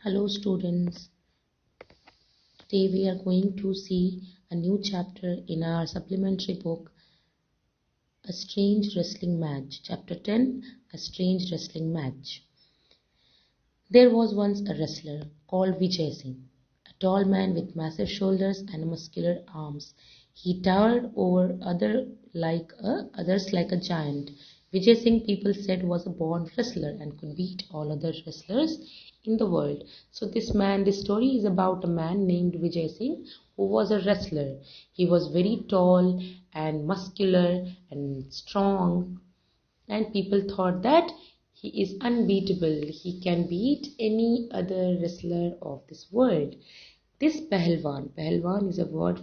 Hello students, today we are going to see a new chapter in our supplementary book, A Strange Wrestling Match. Chapter 10, A Strange Wrestling Match. There was once a wrestler called Vijay Singh, a tall man with massive shoulders and muscular arms. He towered over others like a giant. Vijay Singh, people said, was a born wrestler and could beat all other wrestlers in the world. So this story is about a man named Vijay Singh who was a wrestler. He was very tall and muscular and strong, and people thought that he is unbeatable. He can beat any other wrestler of this world. This Pahalwan is a word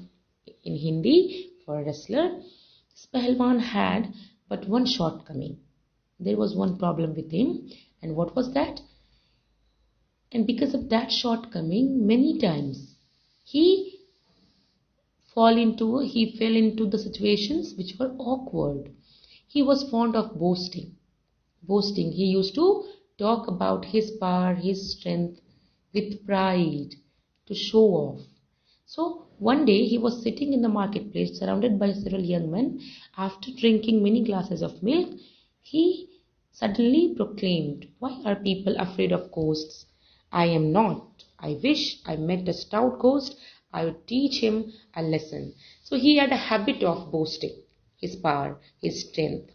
in Hindi for wrestler. This Pahalwan had but one shortcoming. There was one problem with him, and what was that? And because of that shortcoming, many times he fell into the situations which were awkward. He was fond of boasting. He used to talk about his power, his strength with pride to show off. So one day he was sitting in the marketplace surrounded by several young men. After drinking many glasses of milk, he suddenly proclaimed, "Why are people afraid of ghosts? I am not. I wish I met a stout ghost. I would teach him a lesson." So he had a habit of boasting his power, his strength.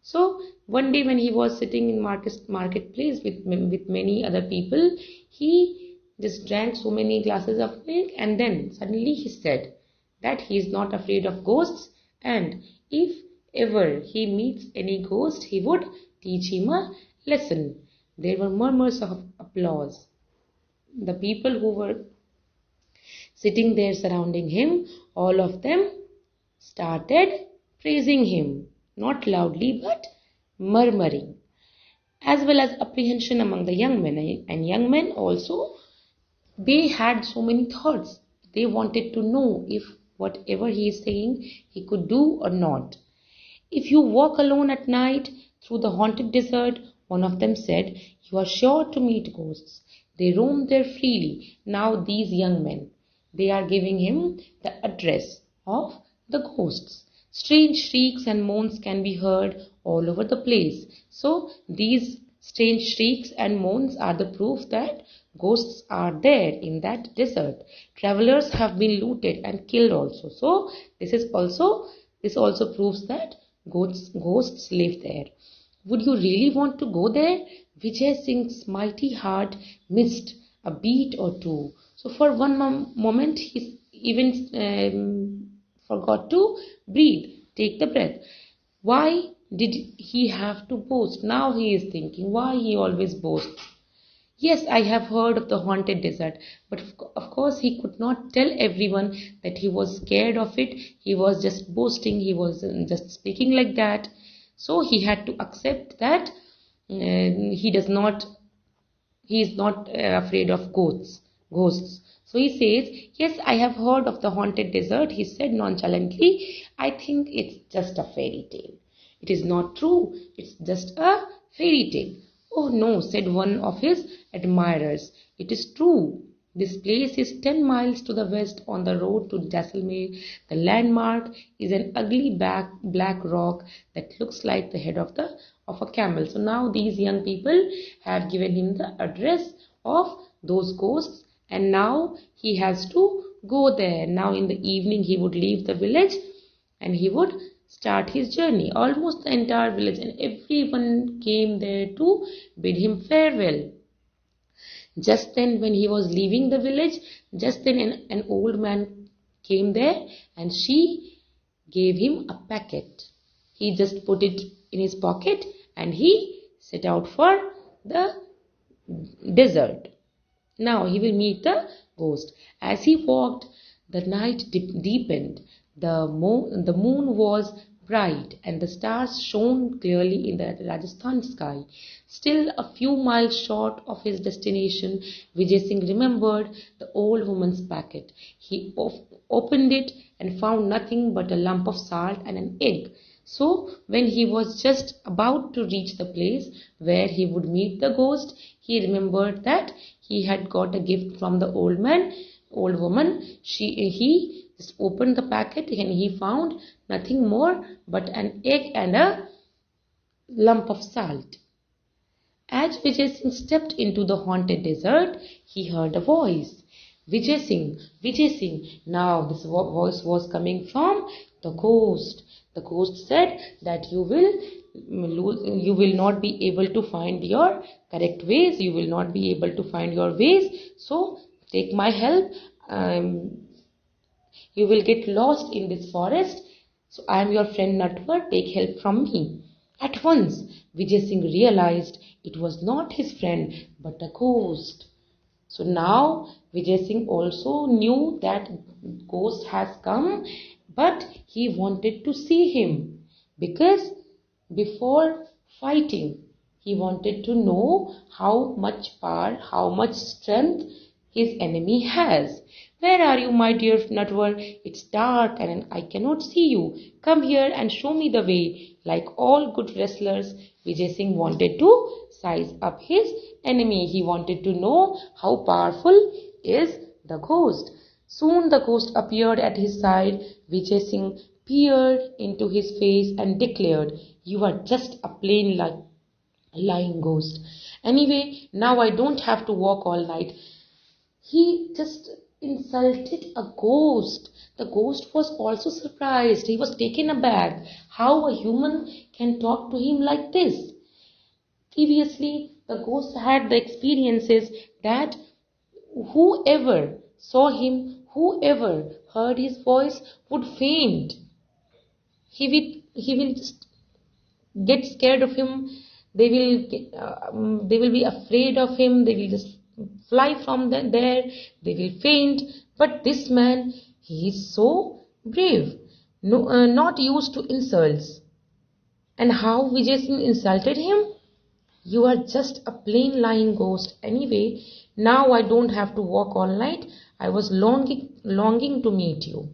So one day when he was sitting in marketplace with many other people, he just drank so many glasses of milk, and then suddenly he said that he is not afraid of ghosts, and if ever he meets any ghost, he would teach him a lesson. There were murmurs of applause. The people who were sitting there surrounding him, all of them started praising him, not loudly but murmuring, as well as apprehension among the young men. And young men also, they had so many thoughts. They wanted to know if whatever he is saying he could do or not. "If you walk alone at night through the haunted desert," one of them said, "you are sure to meet ghosts. They roam there freely." Now these young men, they are giving him the address of the ghosts. Strange shrieks and moans can be heard all over the place. So these strange shrieks and moans are the proof that ghosts are there in that desert. Travelers have been looted and killed also. So this also proves that ghosts live there. Would you really want to go there? Vijay Singh's mighty heart missed a beat or two. So for one moment he even forgot to breathe, take the breath. Why did he have to boast? Now he is thinking why he always boasts. "Yes, I have heard of the haunted desert," but of course he could not tell everyone that he was scared of it. He was just boasting, he was just speaking like that. So he had to accept that he is not afraid of ghosts. So he says, "Yes, I have heard of the haunted desert," he said nonchalantly. "I think it's just a fairy tale." "It is not true. It's just a fairy tale." "Oh no," said one of his admirers. "It is true. This place is 10 miles to the west on the road to Jaisalmer. The landmark is an ugly black rock that looks like the head of a camel." So now these young people have given him the address of those ghosts, and now he has to go there. Now in the evening he would leave the village and he would start his journey. Almost the entire village and everyone came there to bid him farewell. Just then, when he was leaving the village, an old man came there and she gave him a packet. He just put it in his pocket and he set out for the desert. Now he will meet the ghost. As he walked, the night deepened. The moon was bright and the stars shone clearly in the Rajasthan sky. Still a few miles short of his destination, Vijay Singh remembered the old woman's packet. He opened it and found nothing but a lump of salt and an egg. So when he was just about to reach the place where he would meet the ghost, he remembered that he had got a gift from the old woman. He just opened the packet and he found nothing more but an egg and a lump of salt. As Vijay Singh stepped into the haunted desert, he heard a voice. Vijay Singh, Vijay Singh. Now this voice was coming from the ghost. The ghost said that you will not be able to find your correct ways. You will not be able to find your ways. So take my help. You will get lost in this forest. So I am your friend Natwar. Take help from me. At once, Vijay Singh realized it was not his friend but a ghost. So now Vijay Singh also knew that ghost has come, but he wanted to see him because before fighting, he wanted to know how much power, how much strength his enemy has. Where are you, my dear Natwar? It's dark and I cannot see you. Come here and show me the way. Like all good wrestlers, Vijay Singh wanted to size up his enemy. He wanted to know how powerful is the ghost. Soon the ghost appeared at his side. Vijay Singh peered into his face and declared, "You are just a plain lying ghost. Anyway, now I don't have to walk all night." He just insulted a ghost. The ghost was also surprised. He was taken aback. How a human can talk to him like this? Previously, the ghost had the experiences that whoever saw him, whoever heard his voice would faint. He will just get scared of him. They will be afraid of him. They will just fly from there. They will faint. But this man, he is so brave, not used to insults. And how Vijay Singh insulted him? "You are just a plain lying ghost. Anyway, now I don't have to walk all night. I was longing to meet you."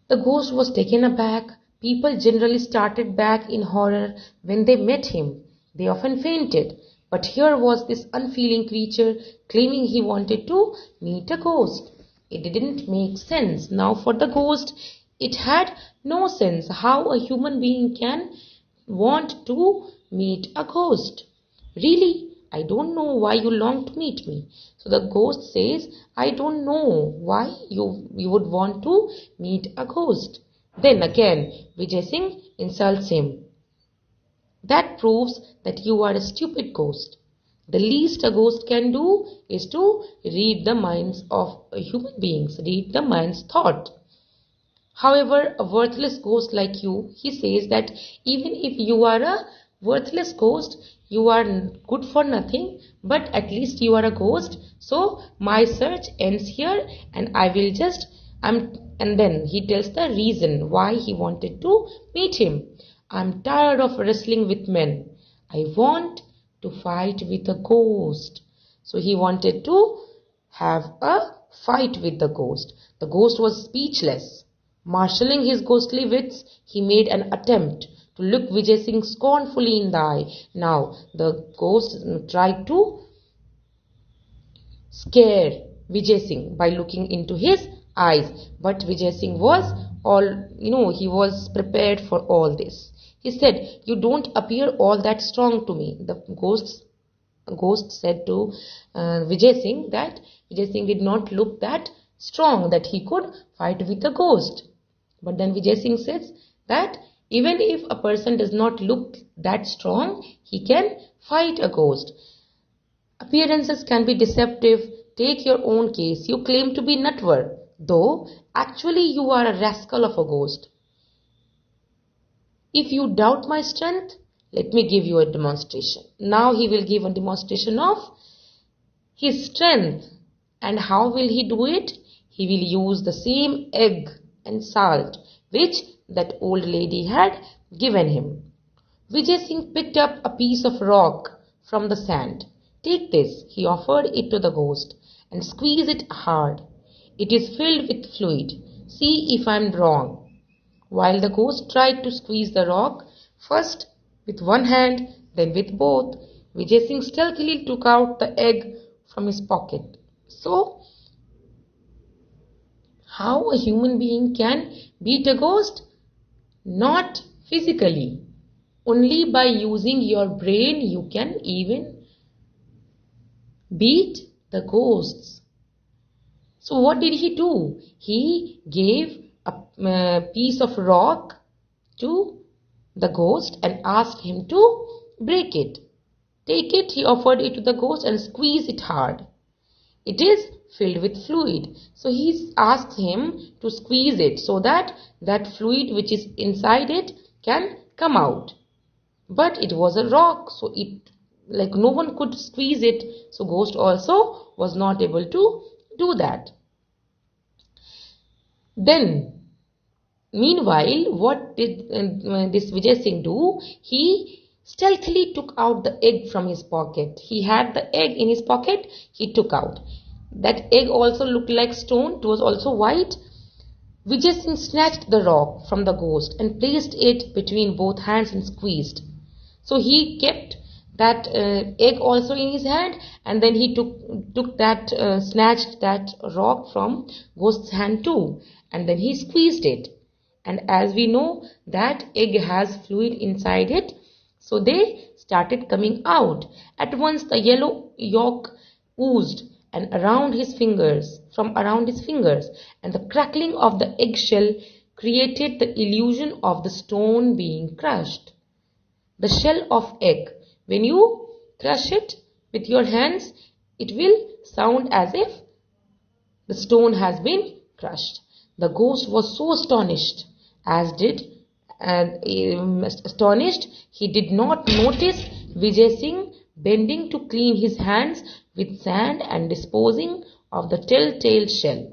The ghost was taken aback. People generally started back in horror when they met him. They often fainted. But here was this unfeeling creature claiming he wanted to meet a ghost. It didn't make sense. Now for the ghost, it had no sense how a human being can want to meet a ghost. "Really, I don't know why you long to meet me." So the ghost says, "I don't know why you would want to meet a ghost." Then again, Vijay Singh insults him. "That proves that you are a stupid ghost. The least a ghost can do is to read the minds of human beings, read the mind's thought. However, a worthless ghost like you," he says that even if you are a worthless ghost, you are good for nothing, but at least you are a ghost. So my search ends here and and then he tells the reason why he wanted to meet him. "I'm tired of wrestling with men. I want to fight with a ghost." So he wanted to have a fight with the ghost. The ghost was speechless. Marshalling his ghostly wits, he made an attempt to look Vijay Singh scornfully in the eye. Now, the ghost tried to scare Vijay Singh by looking into his eyes. But Vijay Singh was he was prepared for all this. He said, "You don't appear all that strong to me." The ghost said to Vijay Singh that Vijay Singh did not look that strong that he could fight with a ghost. But then Vijay Singh says that even if a person does not look that strong, he can fight a ghost. Appearances can be deceptive. Take your own case. You claim to be Natwar, though actually you are a rascal of a ghost. If you doubt my strength, let me give you a demonstration. Now he will give a demonstration of his strength. And how will he do it? He will use the same egg and salt which that old lady had given him. Vijay Singh picked up a piece of rock from the sand. "Take this," he offered it to the ghost, "and squeeze it hard. It is filled with fluid. See if I am wrong." While the ghost tried to squeeze the rock, first with one hand, then with both, Vijay Singh stealthily took out the egg from his pocket. So, how a human being can beat a ghost? Not physically. Only by using your brain you can even beat the ghosts. So what did he do? He gave a piece of rock to the ghost and asked him to break it. Take it, he offered it to the ghost, and squeeze it hard. It is filled with fluid. So he asked him to squeeze it so that that fluid which is inside it can come out. But it was a rock, so no one could squeeze it. So ghost also was not able to do that. Then, meanwhile, what did this Vijay Singh do? He stealthily took out the egg from his pocket. He had the egg in his pocket, he took out. That egg also looked like stone, it was also white. Vijay Singh snatched the rock from the ghost and placed it between both hands and squeezed. So he kept that egg also in his hand, and then he snatched that rock from ghost's hand too, and then he squeezed it. And as we know, that egg has fluid inside it, so they started coming out. At once the yellow yolk oozed from around his fingers, and the crackling of the eggshell created the illusion of the stone being crushed. The shell of egg, when you crush it with your hands, it will sound as if the stone has been crushed. The ghost was so astonished, he did not notice Vijay Singh bending to clean his hands with sand and disposing of the telltale shell.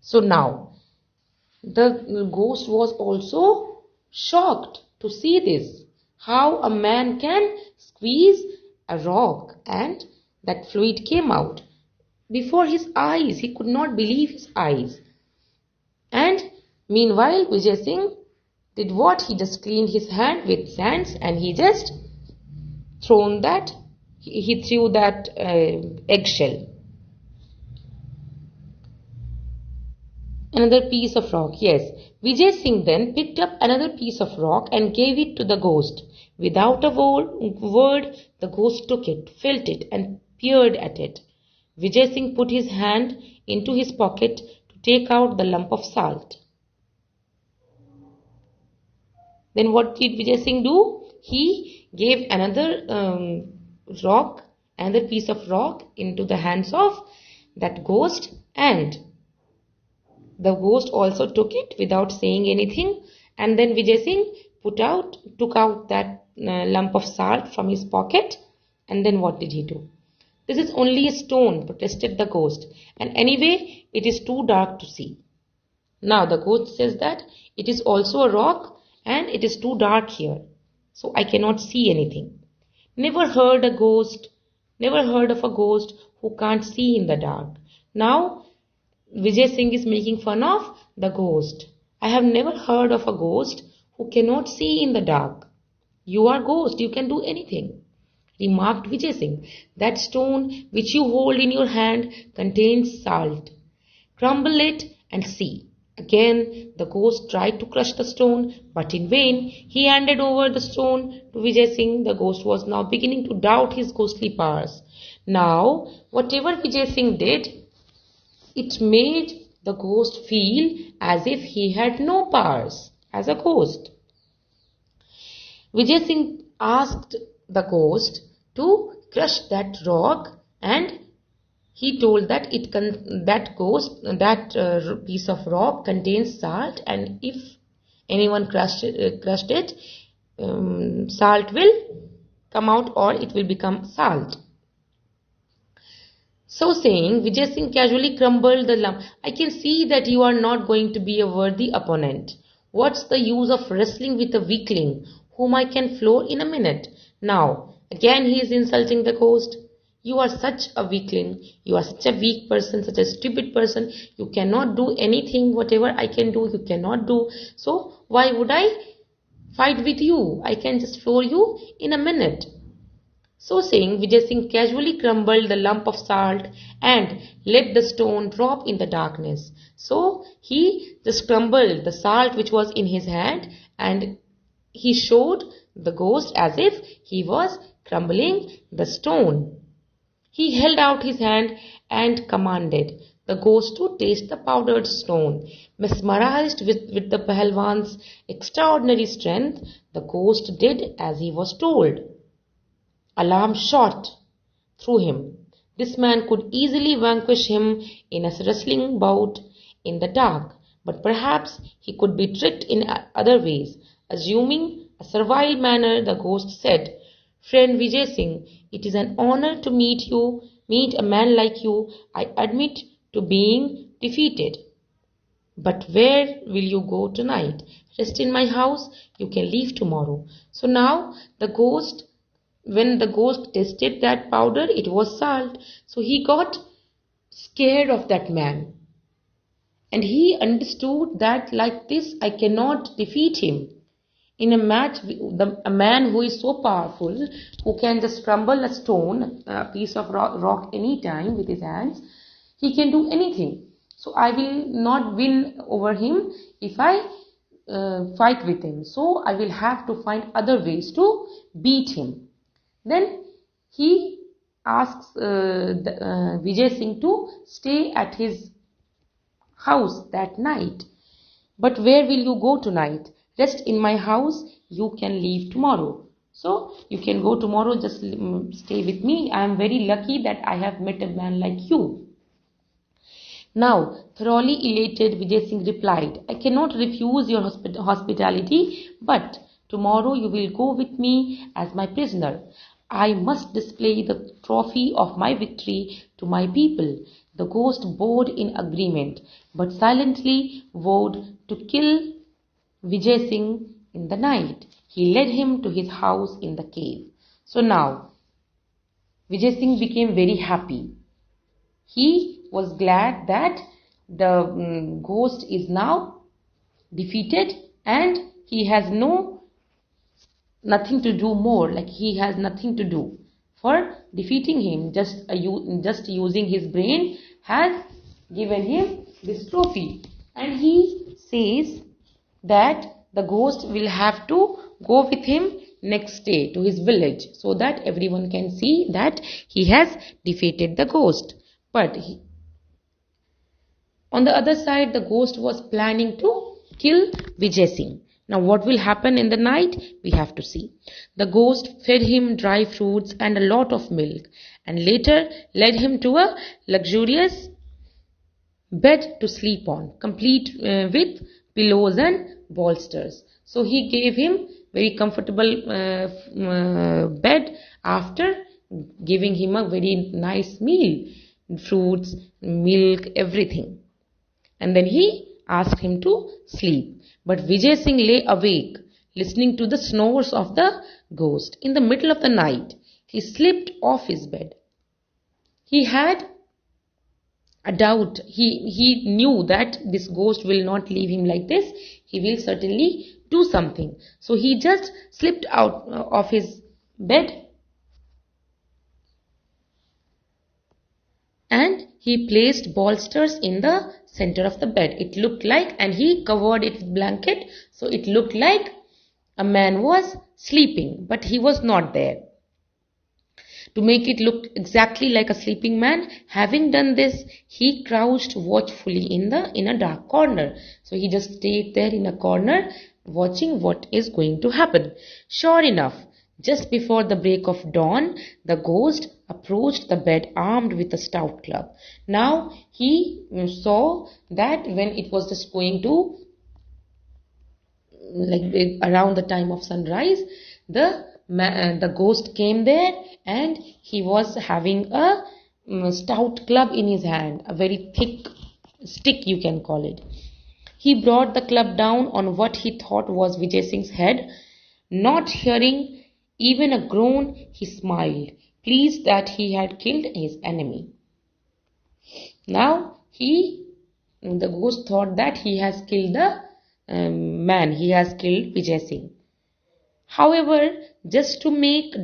So now, the ghost was also shocked to see this. How a man can squeeze a rock and that fluid came out before his eyes. He could not believe his eyes. And meanwhile, Vijay Singh did what? He just cleaned his hand with sands and he just threw that eggshell. Another piece of rock, yes. Vijay Singh then picked up another piece of rock and gave it to the ghost. Without a word, the ghost took it, felt it, and peered at it. Vijay Singh put his hand into his pocket to take out the lump of salt. Then what did Vijay Singh do? He gave another piece of rock into the hands of that ghost, and the ghost also took it without saying anything. And then Vijay Singh took out that lump of salt from his pocket. And then what did he do? This is only a stone, protested the ghost. And anyway, it is too dark to see. Now the ghost says that it is also a rock and it is too dark here, so I cannot see anything. Never heard of a ghost who can't see in the dark. Now Vijay Singh is making fun of the ghost. I have never heard of a ghost who cannot see in the dark. You are ghost, you can do anything, remarked Vijay Singh. That stone which you hold in your hand contains salt. Crumble it and see. Again the ghost tried to crush the stone, but in vain. He handed over the stone to Vijay Singh. The ghost was now beginning to doubt his ghostly powers. Now, whatever Vijay Singh did, it made the ghost feel as if he had no powers as a ghost. Vijay Singh asked the ghost to crush that rock, and he told that that piece of rock contains salt, and if anyone crushed it, salt will come out, or it will become salt. So saying, Vijay Singh casually crumbled the lump. I can see that you are not going to be a worthy opponent. What's the use of wrestling with a weakling whom I can floor in a minute? Now, again he is insulting the ghost. You are such a weakling. You are such a weak person, such a stupid person. You cannot do anything. Whatever I can do, you cannot do. So why would I fight with you? I can just floor you in a minute. So saying, Vijay Singh casually crumbled the lump of salt and let the stone drop in the darkness. So he just crumbled the salt which was in his hand, and he showed the ghost as if he was crumbling the stone. He held out his hand and commanded the ghost to taste the powdered stone. Mesmerized with the Pahalwan's extraordinary strength, the ghost did as he was told. Alarm shot through him. This man could easily vanquish him in a wrestling bout in the dark, but perhaps he could be tricked in other ways. Assuming a servile manner, the ghost said, "Friend Vijay Singh, it is an honor to meet a man like you. I admit to being defeated. But where will you go tonight? Rest in my house. You can leave tomorrow." So now when the ghost tasted that powder, it was salt. So he got scared of that man. And he understood that like this, I cannot defeat him. In a match, a man who is so powerful, who can just crumble a stone, a piece of rock anytime with his hands, he can do anything. So I will not win over him if I fight with him. So I will have to find other ways to beat him. Then he asks Vijay Singh to stay at his house that night. But where will you go tonight? Rest in my house. You can leave tomorrow. So you can go tomorrow. Just stay with me. I am very lucky that I have met a man like you. Now, thoroughly elated, Vijay Singh replied, "I cannot refuse your hospitality, but tomorrow you will go with me as my prisoner. I must display the trophy of my victory to my people." The ghost bowed in agreement, but silently vowed to kill Vijay Singh in the night. He led him to his house in the cave. So now, Vijay Singh became very happy. He was glad that the ghost is now defeated and he has nothing to do more, like he has nothing to do for defeating him. Just using his brain has given him this trophy. And he says that the ghost will have to go with him next day to his village so that everyone can see that he has defeated the ghost. But on the other side, the ghost was planning to kill Vijay Singh. Now what will happen in the night? We have to see. The ghost fed him dry fruits and a lot of milk, and later led him to a luxurious bed to sleep on, complete with pillows and bolsters. So he gave him very comfortable bed after giving him a very nice meal, fruits, milk, everything. And then he asked him to sleep. But Vijay Singh lay awake, listening to the snores of the ghost. In the middle of the night, he slipped off his bed. He had a doubt. He knew that this ghost will not leave him like this. He will certainly do something. So he just slipped out of his bed and he placed bolsters in the center of the bed. It looked like, and he covered it with blanket, so it looked like a man was sleeping, but he was not there. To make it look exactly like a sleeping man, having done this, he crouched watchfully in a dark corner. So he just stayed there in a corner watching what is going to happen. Sure enough, just before the break of dawn, the ghost approached the bed armed with a stout club. Now he saw that when it was just going to, like around the time of sunrise, the ghost came there and he was having a stout club in his hand, a very thick stick you can call it. He brought the club down on what he thought was Vijay Singh's head. Not hearing even a groan, he smiled, pleased that he had killed his enemy. Now the ghost thought that he has killed the man, he has killed Vijay Singh. However, just to make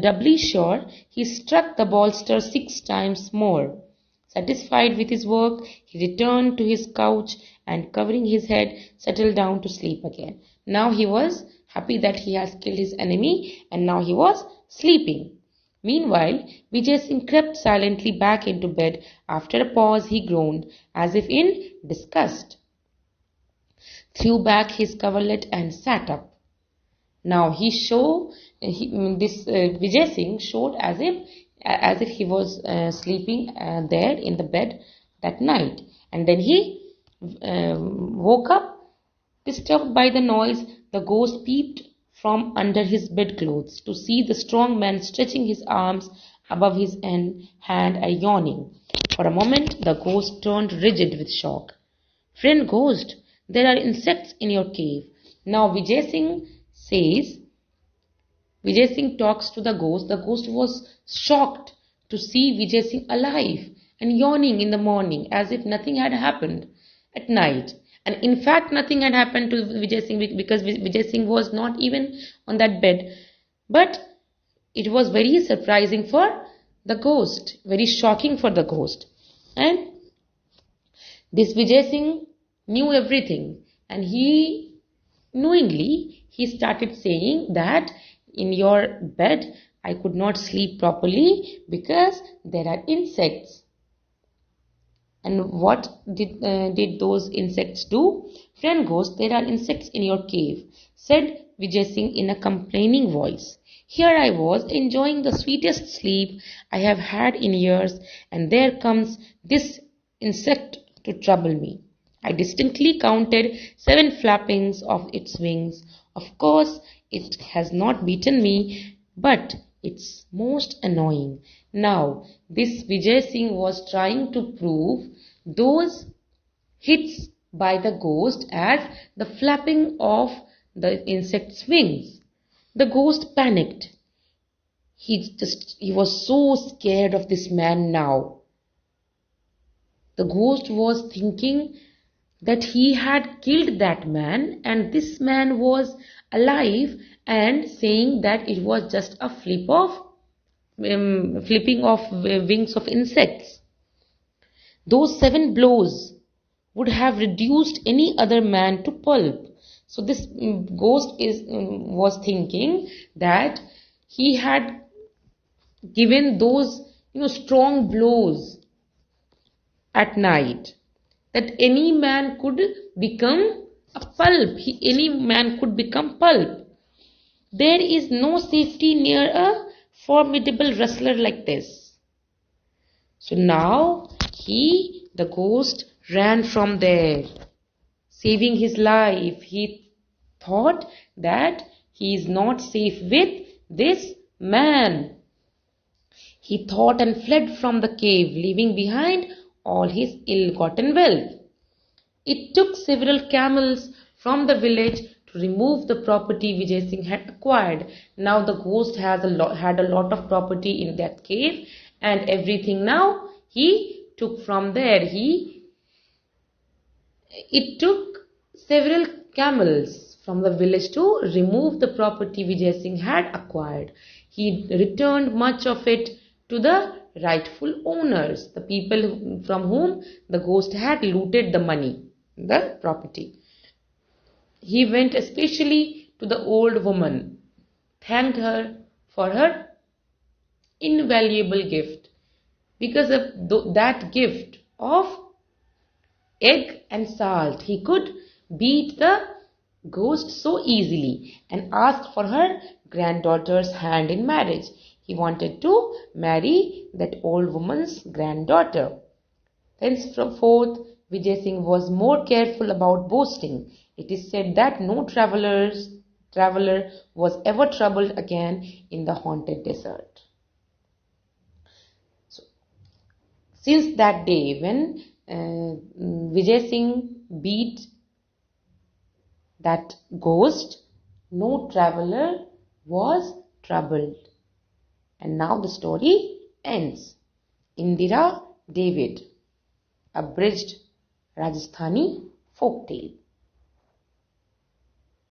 doubly sure, he struck the bolster 6 times more. Satisfied with his work, he returned to his couch and, covering his head, settled down to sleep again. Now he was happy that he has killed his enemy, and now he was sleeping. Meanwhile, Vijay Singh crept silently back into bed. After a pause, he groaned, as if in disgust, threw back his coverlet and sat up. Now Vijay Singh showed as if he was sleeping there in the bed that night, and then he woke up, disturbed by the noise. The ghost peeped from under his bedclothes to see the strong man stretching his arms above his hand and yawning. For a moment, the ghost turned rigid with shock. "Friend ghost, there are insects in your cave." Now Vijay Singh talks to the ghost. The ghost was shocked to see Vijay Singh alive and yawning in the morning as if nothing had happened at night. And in fact, nothing had happened to Vijay Singh because Vijay Singh was not even on that bed. But it was very surprising for the ghost, very shocking for the ghost. And this Vijay Singh knew everything, and he started saying that in your bed I could not sleep properly because there are insects. And what did those insects do? "Friend ghost, there are insects in your cave," said Vijay Singh in a complaining voice. "Here I was enjoying the sweetest sleep I have had in years, and there comes this insect to trouble me. I distinctly counted 7 flappings of its wings. Of course, it has not beaten me, but it's most annoying." Now, this Vijay Singh was trying to prove those hits by the ghost as the flapping of the insect's wings. The ghost panicked. He was so scared of this man now. The ghost was thinking that he had killed that man, and this man was alive and saying that it was just a flipping of wings of insects. Those 7 blows would have reduced any other man to pulp. So this ghost was thinking that he had given those strong blows at night, that any man could become a pulp. Any man could become pulp. There is no safety near a formidable wrestler like this. So now the ghost ran from there, saving his life. He thought that he is not safe with this man. He thought and fled from the cave, leaving behind all his ill-gotten wealth. It took several camels from the village to remove the property Vijay Singh had acquired. Now the ghost had a lot of property in that cave, and everything now he took from there. It took several camels from the village to remove the property Vijay Singh had acquired. He returned much of it to the rightful owners, the people from whom the ghost had looted the money, the property. He went especially to the old woman, thanked her for her invaluable gift. Because of that gift of egg and salt, he could beat the ghost so easily and asked for her granddaughter's hand in marriage. He wanted to marry that old woman's granddaughter. Thenceforth, Vijay Singh was more careful about boasting. It is said that no traveler was ever troubled again in the haunted desert. So, since that day when Vijay Singh beat that ghost, no traveler was troubled. And now the story ends. Indira David, abridged Rajasthani folktale.